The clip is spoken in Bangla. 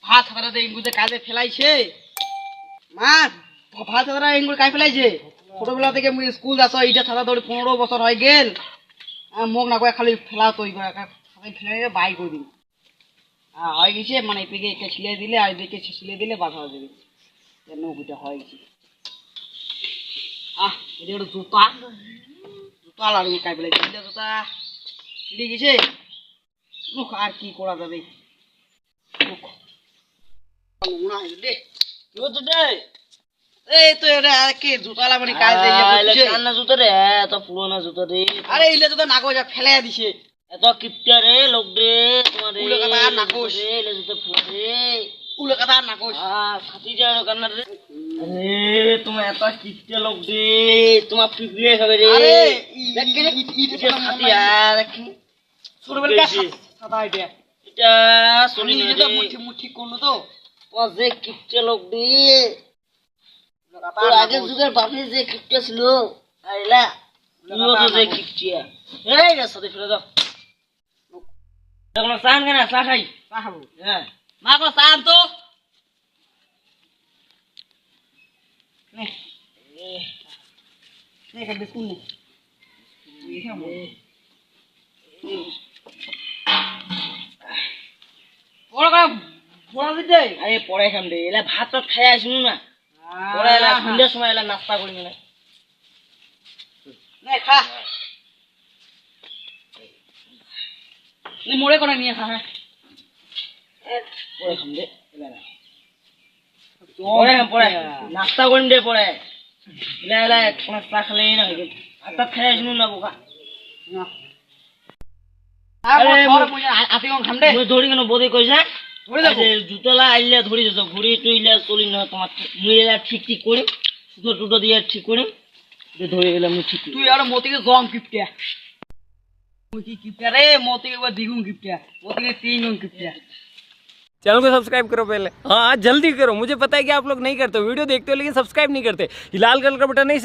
ভাত হাতাতে ইঙ্গুতে কাজে ফেলাইছে মা ভাত হাতারা ইঙ্গুর কাই ফেলাইছে ছোটবেলা থেকে মুই স্কুল যাস এইটা থাকা ধরে 15 বছর হয়ে গেল মোক না করে খালি ফেলা তৈ করে ফেলে বাই করে দিন হয়ে গেছে মানে এদিকে একে ছিলিয়ে দিলে আর এদিকে ছিলিয়ে দিলে বাধা হয়ে যাবে নৌকুটা হয়ে গেছে এটা একটা জুতা জুতা লাগবে কাই ফেলাইছে জুতা ছিঁড়ে গেছে মুখ আর কি করা যাবে এই তো এটা কি জুতা লাগানি কাজ দিয়ে কান্না জুতা রে এত পুরোনো জুতা রে আরে ইলে জুতা নাকো যা ফেলে দিছে এত কিপটা রে লোক রে তোমার রে উলে কথা নাকোস রে ইলে জুতা ফুলে উলে কথা নাকোস ফাটি যায় কান্না রে আরে তুমি এত কিপটা লোক রে তোমার পিপিয়ে খাবে রে আরে দেখ ইটে ফাটি আর কি ছোটবেলা সাদা এটা এটা শুনি নি তো মুঠি মুঠি কোন তো ও যে কিপটা লোক রে তোর আগের যুগের বাপনি যে কিপটা ছিল আইলা তুইও তো যে কিপটিয়া এই রে সাথে ফেলে দাও এখন সান কেন চা খাই চা খাবো হ্যাঁ মা কো সান তো নে নে কা বিস্কুট নে এই খাবো পড়া করা পড়া দিতে আরে পড়াই খাম রে এলা ভাত ভাত খাই আসুন না পড়া এলা সন্ধ্যার সময় এলা নাস্তা করি না নে খা নে মোড়ে কোনা নিয়ে খা হ্যাঁ পড়ে খাম দে এলা না পড়ে নাস্তা করিম দে পড়ে এলা এলা কোনা চা খালে না ভাত ভাত খাই আসুন না বোকা না আরে মোর আতি কোন খাম দে মই ধরি কেন বদি কইছা ধরে যাবো জুতলা আইলা ধরি যাও ঘুরি তুইলা চলি না তোমার মুই এলা ঠিক ঠিক করি সুতো টুটো দিয়ে ঠিক করি ধরে গেলাম ঠিক তুই আর মতিকে জম কিপটা মুই কি কিপটা রে মতিকে একবার দ্বিগুণ কিপটা মতিকে তিন গুণ কিপটা चैनल को सब्सक्राइब करो पहले। हाँ जल्दी करो, मुझे पता है कि आप लोग नहीं करते, वीडियो देखते हो लेकिन सब्सक्राइब नहीं करते। लाल कलर का बटन नहीं